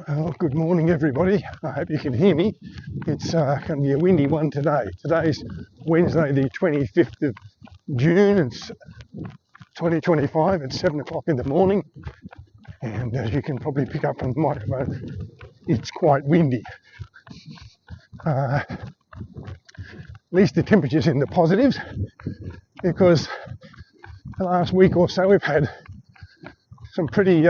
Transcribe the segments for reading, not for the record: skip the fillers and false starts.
Well, good morning, everybody. I hope you can hear me. It's going to be a windy one today. Today's Wednesday, the 25th of June. It's 2025. It's 7 o'clock in the morning. And as you can probably pick up from the microphone, it's quite windy. At least the temperature's in the positives, because the last week or so we've had some pretty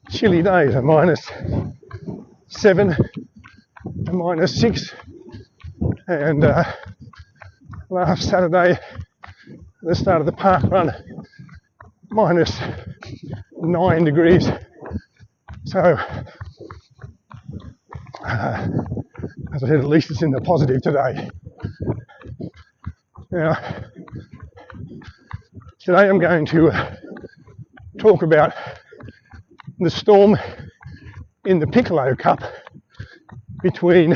chilly days, a -7, a -6, and last Saturday at the start of the park run, -9 degrees. So, as I said, at least it's in the positive today. Now, today I'm going to talk about the storm in the Piccolo Cup between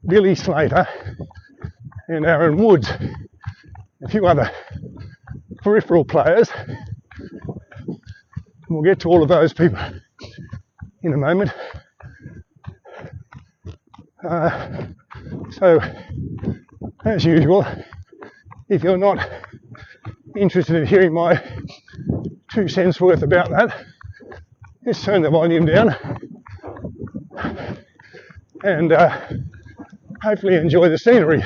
Billy Slater and Aaron Woods, a few other peripheral players. We'll get to all of those people in a moment. So, as usual, if you're not interested in hearing my 2 cents worth about that, just turn the volume down and hopefully enjoy the scenery.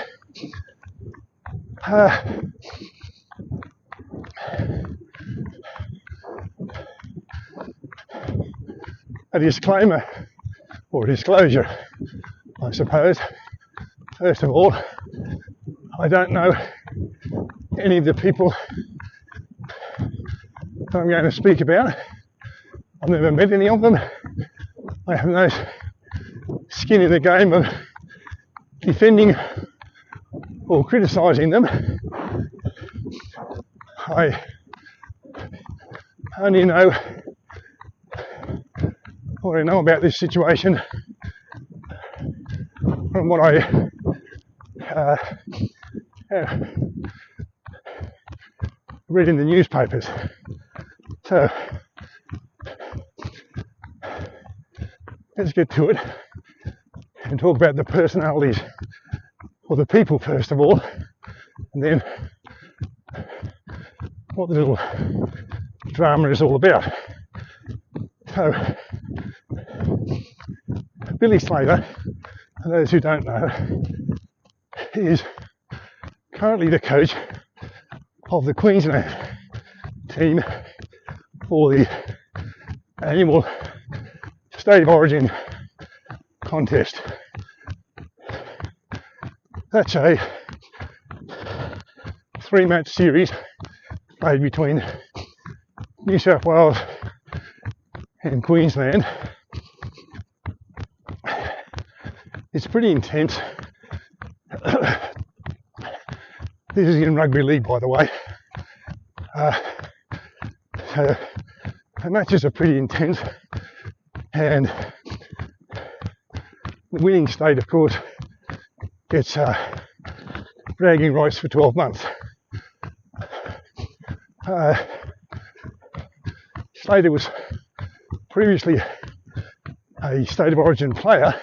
A disclaimer, or a disclosure, I suppose. First of all, I don't know any of the people that I'm going to speak about. I've never met any of them. I have no skin in the game of defending or criticising them. I only know what I know about this situation from what I read in the newspapers. So, let's get to it and talk about the personalities, or the people first of all, and then what the little drama is all about. So, Billy Slater, for those who don't know, is currently the coach of the Queensland team for the annual State of Origin contest. That's a 3-match series played between New South Wales and Queensland. It's pretty intense. This is in rugby league, by the way. So the matches are pretty intense, and the winning state, of course, gets bragging rights for 12 months. Slater was previously a State of Origin player,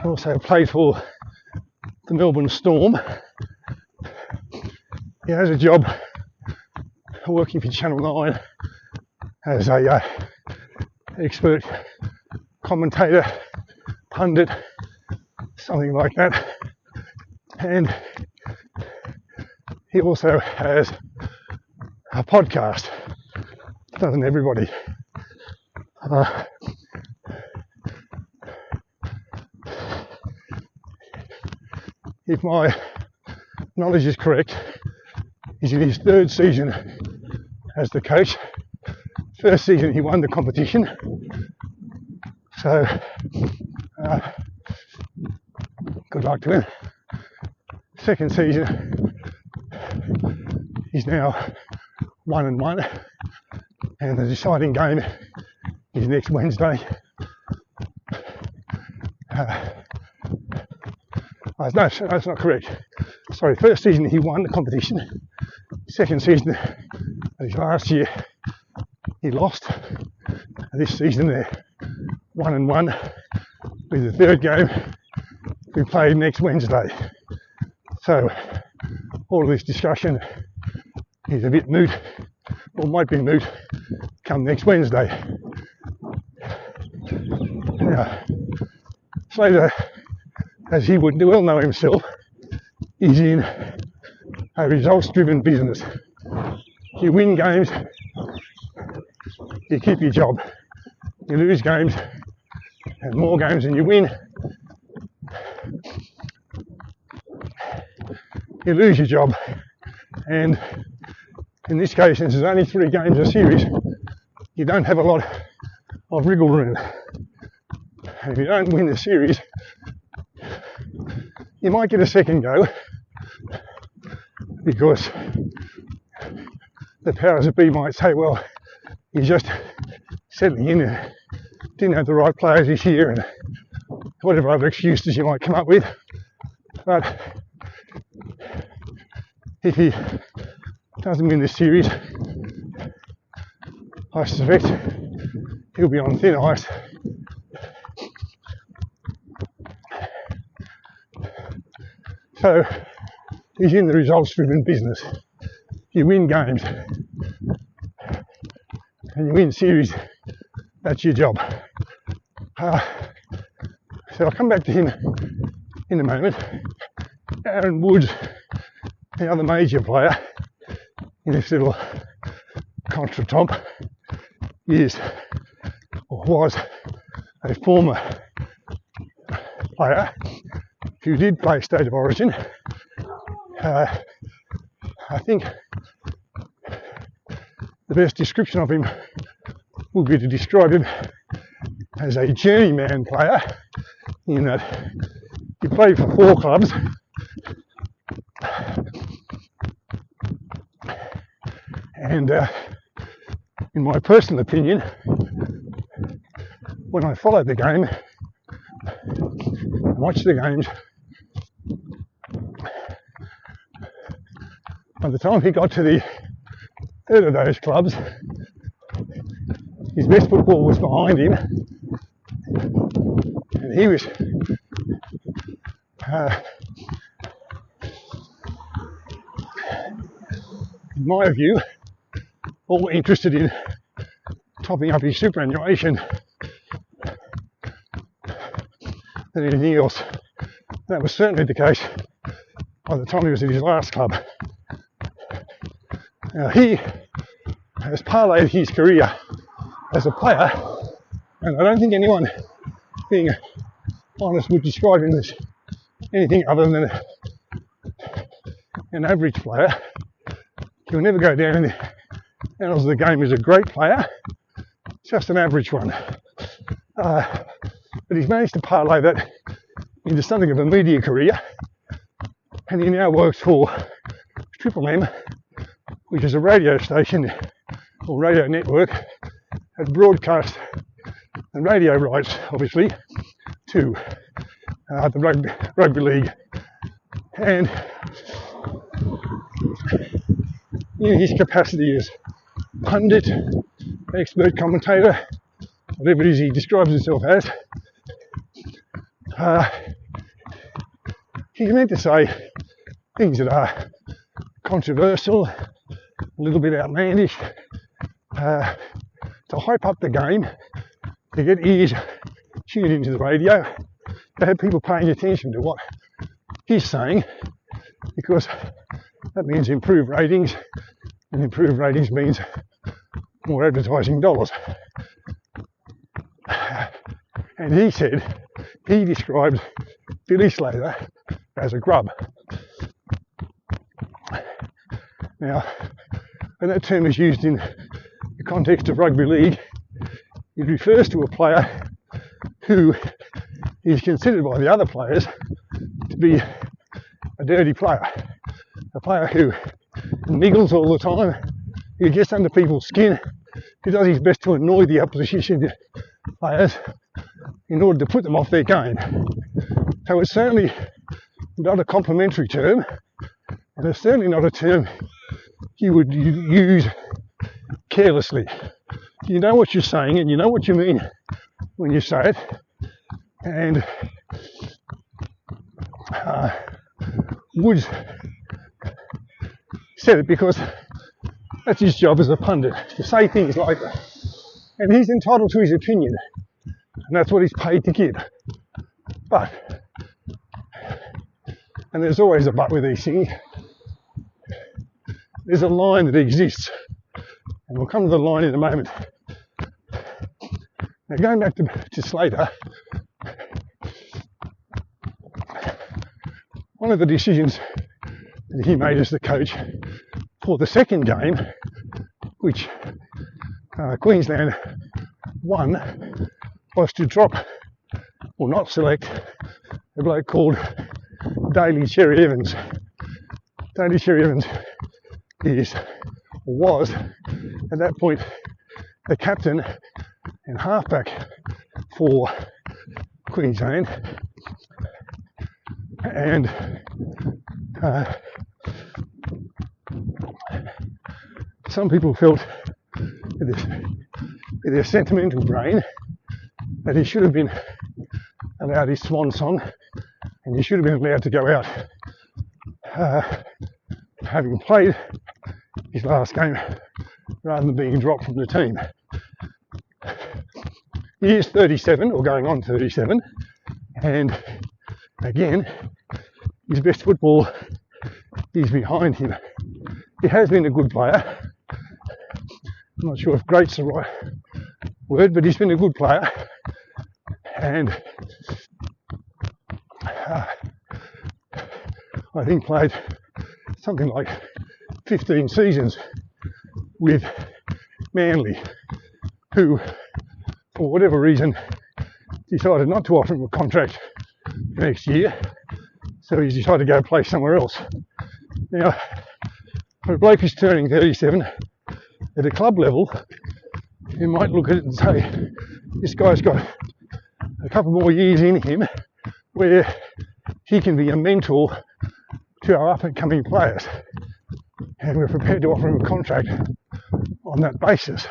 also played for the Melbourne Storm. He has a job working for Channel 9 as a expert commentator, pundit, something like that. And he also has a podcast, doesn't everybody? If my knowledge is correct, he's in his 3rd season as the coach. First season he won the competition, so good luck to him. Second season he's now 1-1, and the deciding game is next Wednesday. No, that's not correct. Sorry, first season he won the competition. Second season, last year, he lost. And this season they're 1-1, with the third game we played next Wednesday. So all of this discussion is a bit moot, or might be moot, come next Wednesday. Now, Slater, as he would well know himself, is in a results-driven business. You win games, you keep your job. You lose games, and more games than you win, you lose your job. And in this case, since there's only 3 games a series, you don't have a lot of wriggle room. And if you don't win the series, you might get a second go, because the powers that be might say, well, you're just settling in and didn't have the right players this year, and whatever other excuses you might come up with. But if he doesn't win this series, I suspect he'll be on thin ice. So he's in the results-driven business. You win games and you win series, that's your job. So I'll come back to him in a moment. Aaron Woods, the other major player in this little contretemps, is or was a former player who did play State of Origin. I think the best description of him would be to describe him as a journeyman player, in that he played for 4 clubs and in my personal opinion, when I followed the game and watched the games, by the time he got to the third of those clubs, his best football was behind him, and he was in my view, all interested in topping up his superannuation than anything else. That was certainly the case by the time he was at his last club. Now, he has parlayed his career as a player, and I don't think anyone, being honest, would describe him as anything other than an average player. He'll never go down in the annals of the game as a great player, just an average one. But he's managed to parlay that into something of a media career, and he now works for Triple M, which is a radio station or radio network that broadcasts and radio rights, obviously, to the rugby league. And in his capacity as pundit, expert commentator, whatever it is he describes himself as, he's meant to say things that are controversial, a little bit outlandish, to hype up the game, to get ears tuned into the radio, to have people paying attention to what he's saying, because that means improved ratings, and improved ratings means more advertising dollars. And he described Billy Slater as a grub. Now, when that term is used in the context of rugby league, it refers to a player who is considered by the other players to be a dirty player, a player who niggles all the time, who gets under people's skin, who does his best to annoy the opposition players in order to put them off their game. So it's certainly not a complimentary term, and it's certainly not a term you would use carelessly. You know what you're saying and you know what you mean when you say it. And Woods said it because that's his job as a pundit, to say things like that. And he's entitled to his opinion, and that's what he's paid to give. But, and there's always a but with these things, there's a line that exists, and we'll come to the line in a moment. Now, going back to Slater, one of the decisions that he made as the coach for the second game, which Queensland won, was to drop or not select a bloke called Daly Cherry Evans. Daly Cherry Evans was at that point the captain and halfback for Queensland, and some people felt with their sentimental brain that he should have been allowed his swan song, and he should have been allowed to go out having played his last game rather than being dropped from the team. He is 37, or going on 37, and again, his best football is behind him. He has been a good player. I'm not sure if great's the right word, but he's been a good player. And I think played something like 15 seasons with Manly, who, for whatever reason, decided not to offer him a contract next year, so he's decided to go play somewhere else. Now, for a bloke who's turning 37, at a club level, you might look at it and say, this guy's got a couple more years in him where he can be a mentor to our up-and-coming players, and we're prepared to offer him a contract on that basis.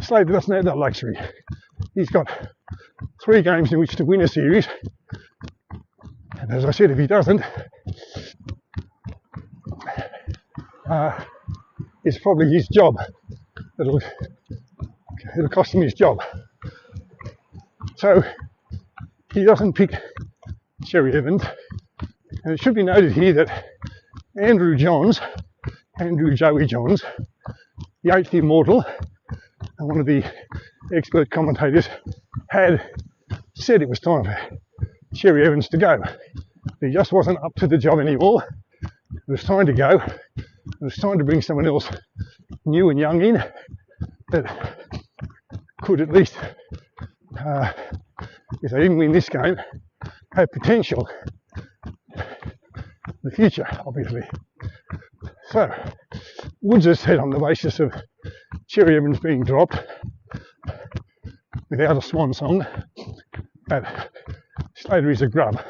Slater doesn't have that luxury. He's got 3 games in which to win a series, and as I said, if he doesn't, it's probably his job. It'll cost him his job. So he doesn't pick Cherry Evans. And it should be noted here that Andrew Joey Johns, the 8th immortal, and one of the expert commentators, had said it was time for Cherry Evans to go. He just wasn't up to the job anymore. It was time to go. It was time to bring someone else new and young in that could at least, if they didn't win this game, have potential in the future, obviously. So, Woods has said on the basis of Cherry Evans being dropped without a swan song that Slater is a grub.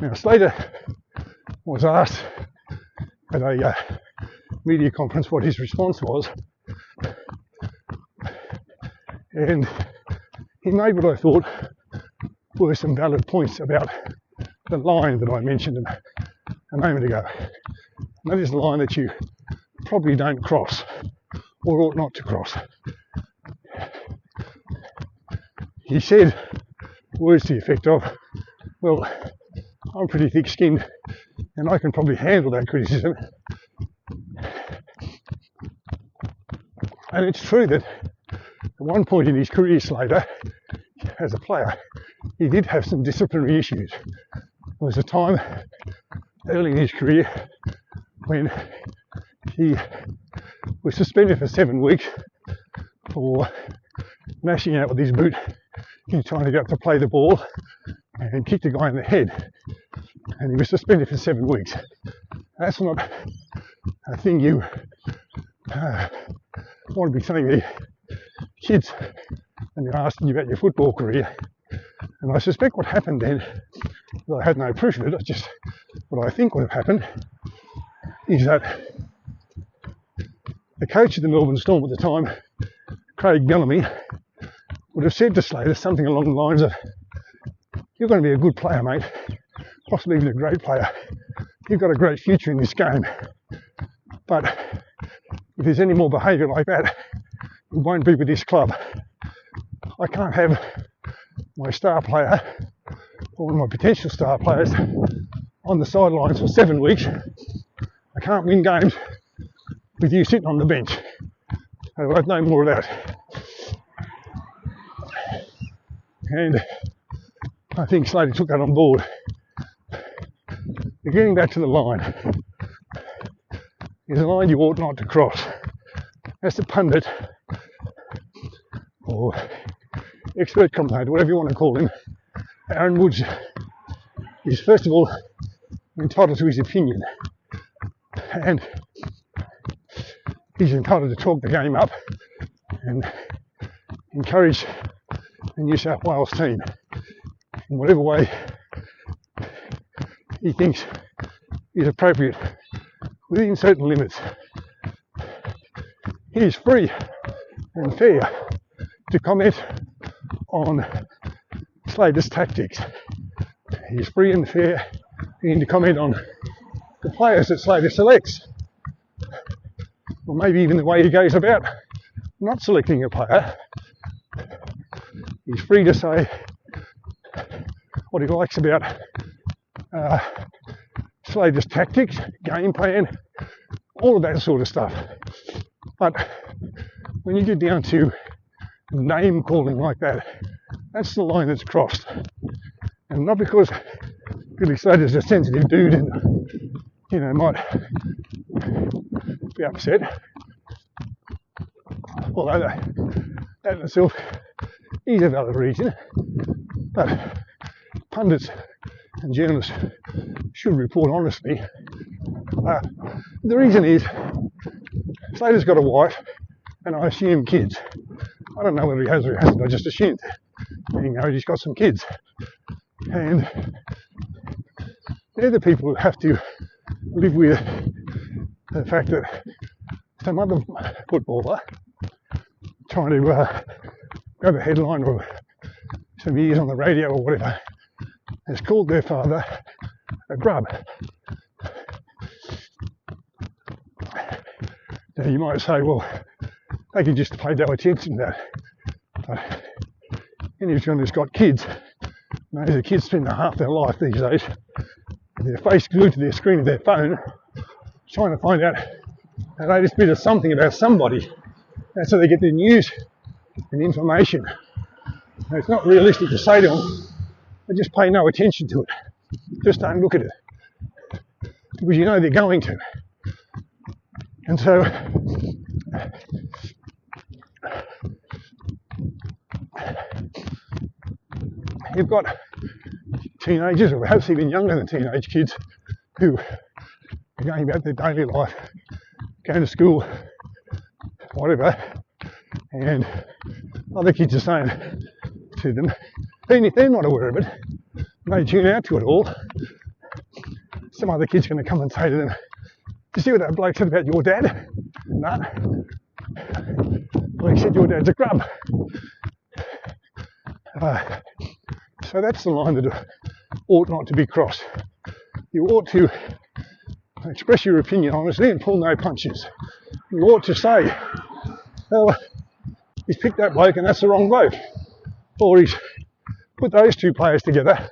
Now, Slater was asked at a media conference what his response was, and he made what I thought were some valid points about the line that I mentioned a moment ago. And that is the line that you probably don't cross, or ought not to cross. He said words to the effect of, well, I'm pretty thick-skinned and I can probably handle that criticism. And it's true that at one point in his career, Slater, as a player, he did have some disciplinary issues. There was a time early in his career when he was suspended for 7 weeks for gnashing out with his boot in trying to go up to play the ball and kicked a guy in the head. And he was suspended for 7 weeks. That's not a thing you want to be saying to kids when they're asking you about your football career. And I suspect what happened then, though I had no proof of it, it's just what I think would have happened, is that the coach of the Melbourne Storm at the time Craig Bellamy would have said to Slater something along the lines of, "You're going to be a good player, mate, possibly even a great player. You've got a great future in this game. But if there's any more behaviour like that, it won't be with this club. I can't have my star player or one of my potential star players on the sidelines for 7 weeks. I can't win games with you sitting on the bench. I'll have no more of that." And I think Slater took that on board. But getting back to the line, is a line you ought not to cross. As the pundit or expert commentator, whatever you want to call him, Aaron Woods is first of all entitled to his opinion, and he's entitled to talk the game up and encourage the New South Wales team in whatever way he thinks is appropriate within certain limits. He is free and fair to comment on Slater's tactics. He is free and fair to comment on the players that Slater selects, or maybe even the way he goes about not selecting a player. He's free to say what he likes about Slater's tactics, game plan, all of that sort of stuff. But when you get down to name calling like that, that's the line that's crossed. And not because Billy Slater's a sensitive dude and, you know, might be upset, although that in itself is a valid reason. But pundits and journalists should report honestly. The reason is Slater's got a wife and I assume kids. I don't know whether he has or he hasn't, I just assumed. Being married, he's got some kids. And they're the people who have to live with the fact that some other footballer trying to grab a headline or some years on the radio or whatever has called their father a grub. Now you might say, well, they can just pay no attention to that. But anyone who's got kids knows the kids spend half their life these days with their face glued to their screen of their phone trying to find out the latest bit of something about somebody. That's how they get their news and information. And it's not realistic to say to them, just pay no attention to it. Just don't look at it. Because you know they're going to. And so you've got teenagers, or perhaps even younger than teenage kids, who are going about their daily life, going to school, whatever, and other kids are saying to them, even if they're not aware of it, they tune out to it all. Some other kid's going to come and say to them, "You see what that bloke said about your dad?" "No." "Well, he said your dad's a grub." So that's the line that ought not to be crossed. You ought to express your opinion honestly and pull no punches. You ought to say, well, he's picked that bloke and that's the wrong bloke. Or he's put those two players together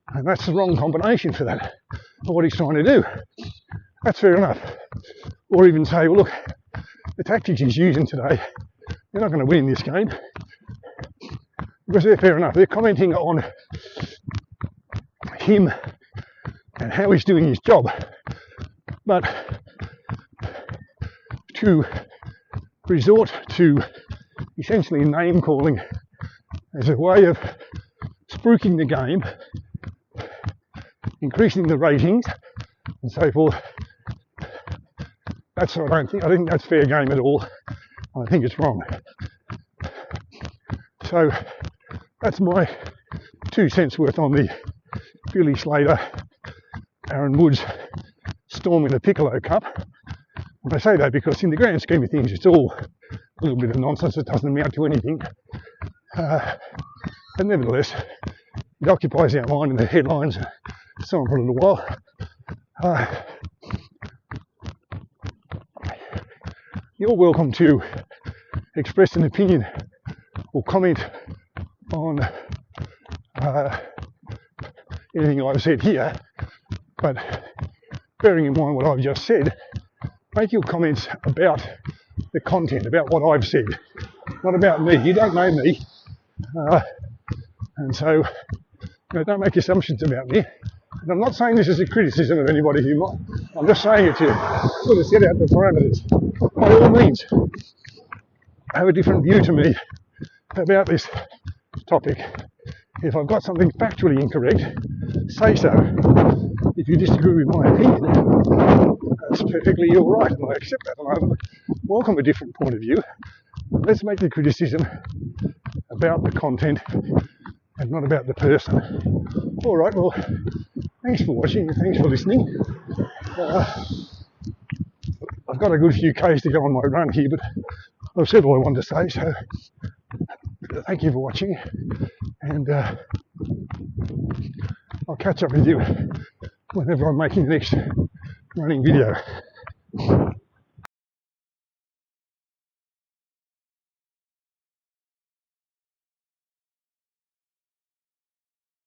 and that's the wrong combination for that, for what he's trying to do. That's fair enough. Or even say, well, look, the tactics he's using today, they're not going to win this game. Because they're fair enough. They're commenting on him and how he's doing his job. But to resort to essentially name calling as a way of spruiking the game, increasing the ratings and so forth, that's what I think that's fair game at all. I think it's wrong. So that's my 2 cents worth on the Billy Slater, Aaron Woods storm in the Piccolo Cup. And I say that because in the grand scheme of things, it's all little bit of nonsense that doesn't amount to anything. But nevertheless, it occupies our mind in the headlines, so on for a little while. You're welcome to express an opinion or comment on anything I've said here, but bearing in mind what I've just said, make your comments about the content, about what I've said, not about me. You don't know me, and so don't make assumptions about me. And I'm not saying this is a criticism of anybody who might. I'm just saying it to sort of set out the parameters. By all means, have a different view to me about this topic. If I've got something factually incorrect, say so. If you disagree with my opinion, that's perfectly your right, and I accept that. And I welcome a different point of view. Let's make the criticism about the content and not about the person. All right, well, thanks for watching, thanks for listening. I've got a good few Ks to go on my run here, but I've said all I wanted to say, so thank you for watching, and I'll catch up with you whenever I'm making the next running video.